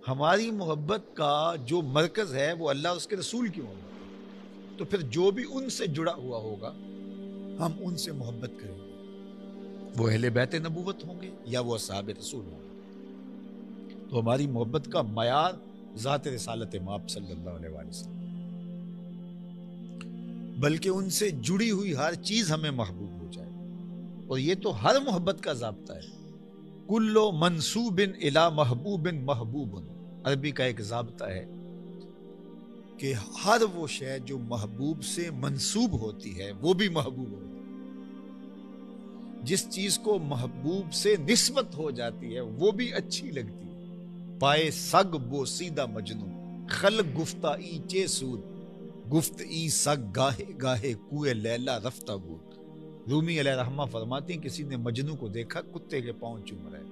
ہماری محبت کا جو مرکز ہے وہ اللہ اور اس کے رسول کیوں ہوگا؟ تو پھر جو بھی ان سے جڑا ہوا ہوگا ہم ان سے محبت کریں گے، وہ اہل بیت نبوت ہوں گے یا وہ اصحاب رسول ہوں گے۔ تو ہماری محبت کا معیار ذات رسالت مآب صلی اللہ علیہ وآلہ وسلم، بلکہ ان سے جڑی ہوئی ہر چیز ہمیں محبوب ہو جائے۔ اور یہ تو ہر محبت کا ضابطہ ہے، کل منسوب الی محبوب محبوب، عربی کا ایک ضابطہ ہے کہ ہر وہ شے جو محبوب سے منسوب ہوتی ہے وہ بھی محبوب ہوتی ہے، جس چیز کو محبوب سے نسبت ہو جاتی ہے وہ بھی اچھی لگتی ہے۔ پائے سگ بوسیدہ مجنو، خلق گفتہ ای چے سود، گفت ای سگ گاہے گاہے کوئے لیلا رفتہ بود۔ رومی علیہ رحمہ فرماتی ہیں کسی نے مجنو کو دیکھا کتے کے پاؤں چوم رہے،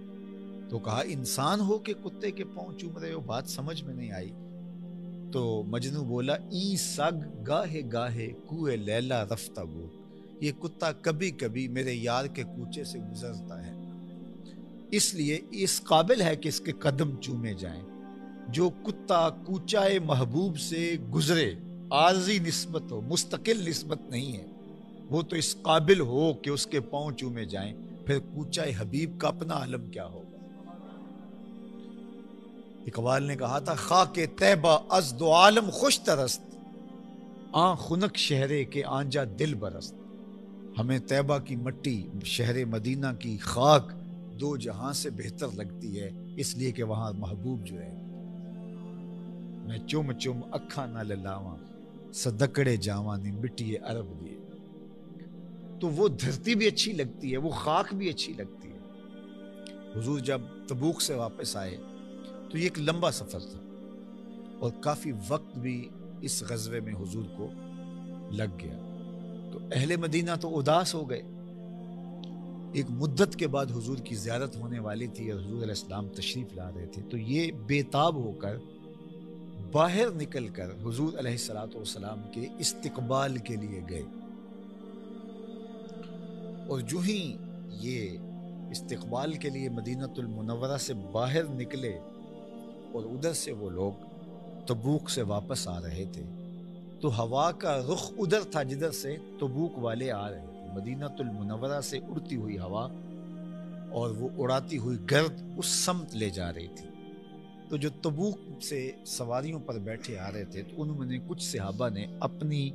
تو کہا انسان ہو کہ کتے کے پاؤں چوم رہے ہو، بات سمجھ میں نہیں آئی۔ تو مجنو بولا ای سگ گاہے گاہے کوئے لیلا رفتہ بود، یہ کتا کبھی کبھی میرے یار کے کوچے سے گزرتا ہے، اس لیے اس قابل ہے کہ اس کے قدم چومے جائیں۔ جو کتا کوچائے محبوب سے گزرے، عارضی نسبت ہو، مستقل نسبت نہیں ہے، وہ تو اس قابل ہو کہ اس کے پاؤں چومے جائیں، پھر کوچائے حبیب کا اپنا عالم کیا ہوگا۔ اقبال نے کہا تھا خاک طیبہ از دو عالم خوش ترست، آن خنک شہرے کے آنجا دل برست۔ ہمیں طیبہ کی مٹی، شہر مدینہ کی خاک دو جہاں سے بہتر لگتی ہے، اس لیے کہ وہاں محبوب جو ہے۔ میں چم چم اکھاں نہ للاواں، صدقڑے جاواں نی مٹی عرب دیے۔ تو وہ دھرتی بھی اچھی لگتی ہے، وہ خاک بھی اچھی لگتی ہے۔ حضور جب تبوک سے واپس آئے تو یہ ایک لمبا سفر تھا اور کافی وقت بھی اس غزوے میں حضور کو لگ گیا، تو اہل مدینہ تو اداس ہو گئے۔ ایک مدت کے بعد حضور کی زیارت ہونے والی تھی اور حضور علیہ السلام تشریف لا رہے تھے، تو یہ بے تاب ہو کر باہر نکل کر حضور علیہ الصلوۃ والسلام کے استقبال کے لیے گئے، اور جو ہی یہ استقبال کے لیے مدینہ المنورہ سے باہر نکلے اور ادھر سے وہ لوگ تبوک سے واپس آ رہے تھے، تو ہوا کا رخ ادھر تھا جدھر سے تبوک والے آ رہے تھے۔ مدینہ المنورہ سے اڑتی ہوئی ہوا اور وہ اڑاتی ہوئی گرد اس سمت لے جا رہی تھی، تو جو تبوک سے سواریوں پر بیٹھے آ رہے تھے تو انہوں نے کچھ صحابہ نے اپنی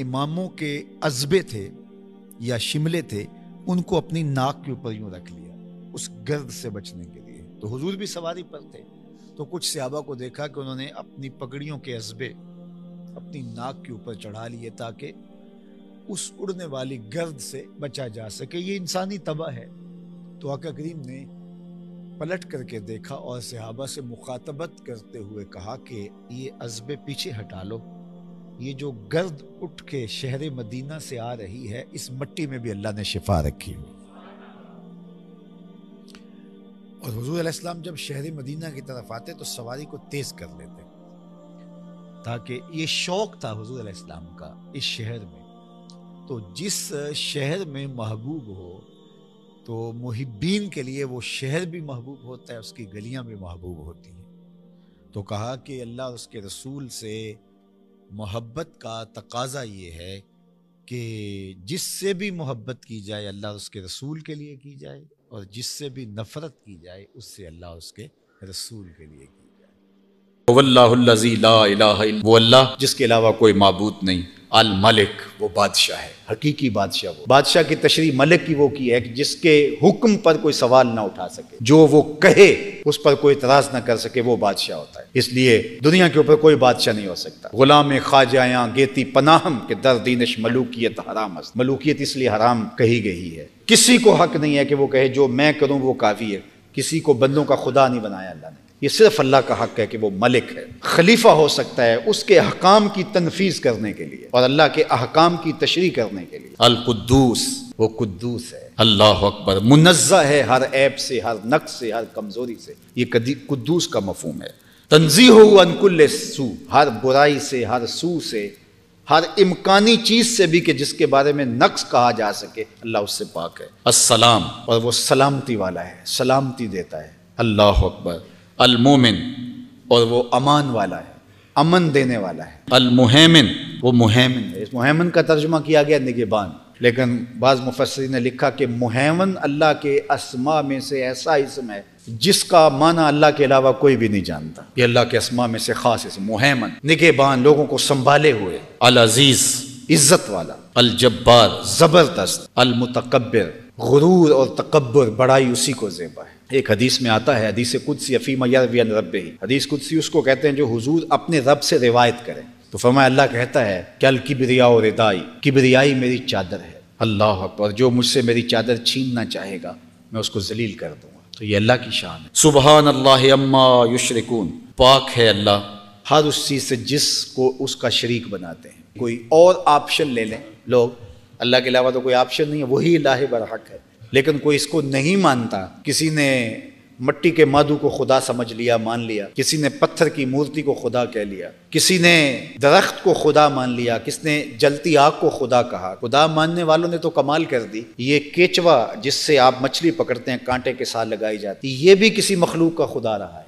اماموں کے عزبے تھے یا شملے تھے، ان کو اپنی ناک کے اوپر یوں رکھ لیا اس گرد سے بچنے کے لیے۔ تو حضور بھی سواری پر تھے، تو کچھ صحابہ کو دیکھا کہ انہوں نے اپنی پگڑیوں کے عزبے اپنی ناک کے اوپر چڑھا لیے تاکہ اس اڑنے والی گرد سے بچا جا سکے۔ یہ انسانی طبع ہے۔ تو آقا کریم نے پلٹ کر کے دیکھا اور صحابہ سے مخاطبت کرتے ہوئے کہا کہ یہ عزبے پیچھے ہٹا لو، یہ جو گرد اٹھ کے شہر مدینہ سے آ رہی ہے، اس مٹی میں بھی اللہ نے شفا رکھی ہوئی۔ اور حضور علیہ السلام جب شہر مدینہ کی طرف آتے تو سواری کو تیز کر لیتے، تاکہ یہ شوق تھا حضور علیہ السلام کا اس شہر میں۔ تو جس شہر میں محبوب ہو تو محبین کے لیے وہ شہر بھی محبوب ہوتا ہے، اس کی گلیاں بھی محبوب ہوتی ہیں۔ تو کہا کہ اللہ اور اس کے رسول سے محبت کا تقاضا یہ ہے کہ جس سے بھی محبت کی جائے اللہ اور اس کے رسول کے لیے کی جائے، اور جس سے بھی نفرت کی جائے اس سے اللہ اور اس کے رسول کے لیے کی جائے۔ واللہ الذی لا الہ الا وہ اللہ جس کے علاوہ کوئی معبود نہیں، الملک وہ بادشاہ ہے، حقیقی بادشاہ۔ وہ بادشاہ کی تشریح ملک کی وہ کی ہے کہ جس کے حکم پر کوئی سوال نہ اٹھا سکے، جو وہ کہے اس پر کوئی اعتراض نہ کر سکے، وہ بادشاہ ہوتا ہے۔ اس لیے دنیا کے اوپر کوئی بادشاہ نہیں ہو سکتا۔ غلام خواجہ گیتی پناہم کہ در دینش ملوکیت حرام است، ملوکیت اس لیے حرام کہی گئی ہے۔ کسی کو حق نہیں ہے کہ وہ کہے جو میں کروں وہ کافی ہے، کسی کو بندوں کا خدا نہیں بنایا اللہ نے، یہ صرف اللہ کا حق ہے کہ وہ ملک ہے۔ خلیفہ ہو سکتا ہے اس کے احکام کی تنفیذ کرنے کے لیے اور اللہ کے احکام کی تشریح کرنے کے لیے۔ القدوس وہ قدوس ہے، اللہ اکبر، منزہ ہے ہر عیب سے، ہر نقص سے، ہر کمزوری سے، یہ قدوس کا مفہوم ہے۔ تنزیہ عن کل سوء، ہر برائی سے، ہر سوء سے، ہر امکانی چیز سے بھی کہ جس کے بارے میں نقص کہا جا سکے، اللہ اس سے پاک ہے۔ السلام اور وہ سلامتی والا ہے، سلامتی دیتا ہے، اللہ اکبر۔ المومن اور وہ امان والا ہے، امن دینے والا ہے، المہیمن وہ مہیمن ہے۔ اس مہیمن کا ترجمہ کیا گیا نگہبان، لیکن بعض مفسرین نے لکھا کہ مہیمن اللہ کے اسماء میں سے ایسا اسم ہے جس کا معنی اللہ کے علاوہ کوئی بھی نہیں جانتا، یہ اللہ کے اسماء میں سے خاص اسم مہیمن، نگہبان، لوگوں کو سنبھالے ہوئے، العزیز عزت والا، الجبار زبردست، المتکبر غرور اور تکبر بڑائی اسی کو زیبا ہے۔ ایک حدیث میں آتا ہے، حدیث قدسی فیما یروی عن ربہ، حدیث قدسی اس کو کہتے ہیں جو حضور اپنے رب سے روایت کریں۔ تو فرمایا اللہ کہتا ہے کہ الکبریاء ردائی، کبریائی میری چادر ہے، اللہ اکبر، جو مجھ سے میری چادر چھیننا چاہے گا میں اس کو ذلیل کر دوں گا۔ تو یہ اللہ کی شان ہے۔ سبحان اللہ عما یشرکون، پاک ہے اللہ ہر اس چیز سے جس کو اس کا شریک بناتے ہیں۔ کوئی اور آپشن لے لیں لوگ، اللہ کے علاوہ تو کوئی آپشن نہیں ہے، وہی الہ برحق ہے، لیکن کوئی اس کو نہیں مانتا۔ کسی نے مٹی کے مادو کو خدا سمجھ لیا، مان لیا، کسی نے پتھر کی مورتی کو خدا کہہ لیا، کسی نے درخت کو خدا مان لیا، کس نے جلتی آگ کو خدا کہا۔ خدا ماننے والوں نے تو کمال کر دی۔ یہ کیچوا جس سے آپ مچھلی پکڑتے ہیں، کانٹے کے ساتھ لگائی جاتی، یہ بھی کسی مخلوق کا خدا رہا ہے،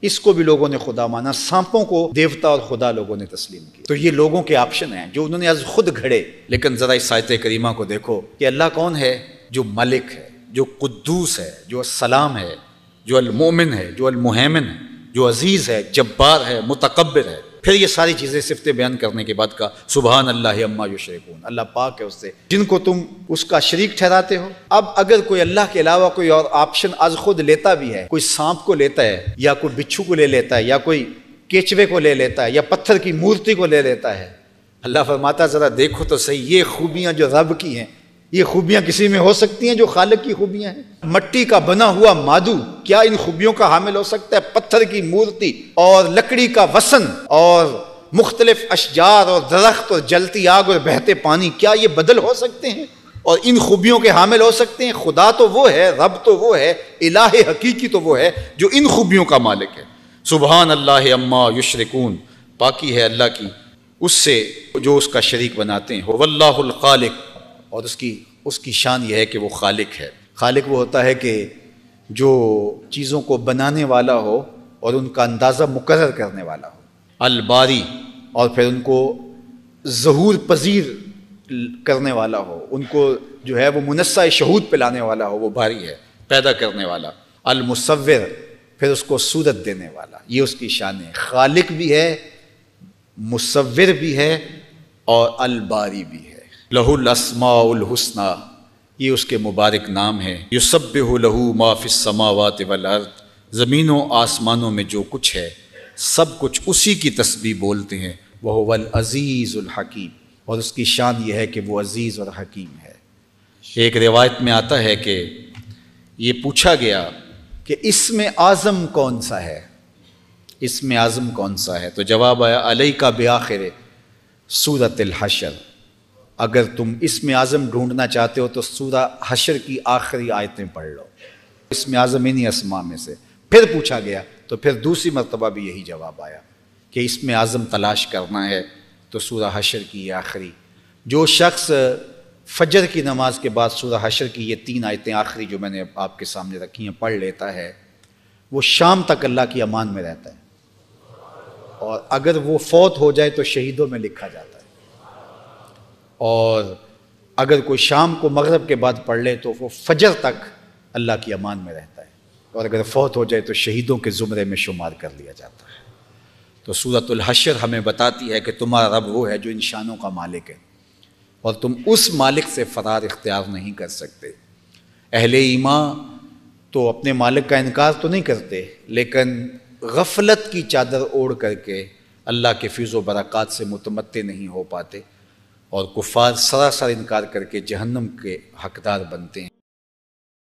اس کو بھی لوگوں نے خدا مانا۔ سانپوں کو دیوتا اور خدا لوگوں نے تسلیم کیا۔ تو یہ لوگوں کے آپشن ہیں جو انہوں نے از خود گھڑے۔ لیکن ذرا اس آیت کریمہ کو دیکھو کہ اللہ کون ہے؟ جو ملک ہے، جو قدوس ہے، جو السلام ہے، جو المومن ہے، جو المہیمن ہے، جو عزیز ہے، جبار ہے، متکبر ہے۔ پھر یہ ساری چیزیں صفتیں بیان کرنے کے بعد کا سبحان اللہ عما یشرکون، اللہ پاک ہے اس سے جن کو تم اس کا شریک ٹھہراتے ہو۔ اب اگر کوئی اللہ کے علاوہ کوئی اور آپشن از خود لیتا بھی ہے، کوئی سانپ کو لیتا ہے، یا کوئی بچھو کو لے لیتا ہے، یا کوئی کیچوے کو لے لیتا ہے، یا پتھر کی مورتی کو لے لیتا ہے، اللہ فرماتا ذرا دیکھو تو صحیح، یہ خوبیاں جو رب کی ہیں، یہ خوبیاں کسی میں ہو سکتی ہیں جو خالق کی خوبیاں ہیں؟ مٹی کا بنا ہوا مادو کیا ان خوبیوں کا حامل ہو سکتا ہے؟ پتھر کی مورتی اور لکڑی کا وسن اور مختلف اشجار اور درخت اور جلتی آگ اور بہتے پانی، کیا یہ بدل ہو سکتے ہیں اور ان خوبیوں کے حامل ہو سکتے ہیں؟ خدا تو وہ ہے، رب تو وہ ہے، الہ حقیقی تو وہ ہے جو ان خوبیوں کا مالک ہے۔ سبحان اللہ عما یشرکون، پاکی ہے اللہ کی اس سے جو اس کا شریک بناتے ہیں۔ هو اللہ الخالق، اور اس کی شان یہ ہے کہ وہ خالق ہے۔ خالق وہ ہوتا ہے کہ جو چیزوں کو بنانے والا ہو اور ان کا اندازہ مقرر کرنے والا ہو۔ الباری، اور پھر ان کو ظہور پذیر کرنے والا ہو، ان کو جو ہے وہ منصہ شہود پہ لانے والا ہو، وہ باری ہے، پیدا کرنے والا۔ المصور، پھر اس کو صورت دینے والا، یہ اس کی شان ہے۔ خالق بھی ہے، مصور بھی ہے، اور الباری بھی ہے۔ لہ الاسماء الحسنی، یہ اس کے مبارک نام ہے۔ یسبح لہ ما فی السماوات والارض، زمین و آسمانوں میں جو کچھ ہے سب کچھ اسی کی تسبیح بولتے ہیں۔ وہو العزیز الحکیم، اور اس کی شان یہ ہے کہ وہ عزیز اور حکیم ہے۔ ایک روایت میں آتا ہے کہ یہ پوچھا گیا کہ اسم اعظم کون سا ہے، اسم اعظم کون سا ہے؟ تو جواب آیا علیک بآخر سورۃ الحشر، اگر تم اسم اعظم ڈھونڈنا چاہتے ہو تو سورہ حشر کی آخری آیتیں پڑھ لو، اسم اعظم انہی اسماء میں سے۔ پھر پوچھا گیا تو پھر دوسری مرتبہ بھی یہی جواب آیا کہ اسم اعظم تلاش کرنا ہے تو سورہ حشر کی یہ آخری۔ جو شخص فجر کی نماز کے بعد سورہ حشر کی یہ 3 آیتیں آخری جو میں نے آپ کے سامنے رکھی ہیں پڑھ لیتا ہے، وہ شام تک اللہ کی امان میں رہتا ہے، اور اگر وہ فوت ہو جائے تو شہیدوں میں لکھا جاتا ہے، اور اگر کوئی شام کو مغرب کے بعد پڑھ لے تو وہ فجر تک اللہ کی امان میں رہتا ہے، اور اگر فوت ہو جائے تو شہیدوں کے زمرے میں شمار کر لیا جاتا ہے۔ تو سورۃ الحشر ہمیں بتاتی ہے کہ تمہارا رب وہ ہے جو ان شانوں کا مالک ہے، اور تم اس مالک سے فرار اختیار نہیں کر سکتے۔ اہل ایمان تو اپنے مالک کا انکار تو نہیں کرتے، لیکن غفلت کی چادر اوڑھ کر کے اللہ کے فیض و برکات سے متمتع نہیں ہو پاتے، اور کفار سراسر انکار کر کے جہنم کے حقدار بنتے ہیں۔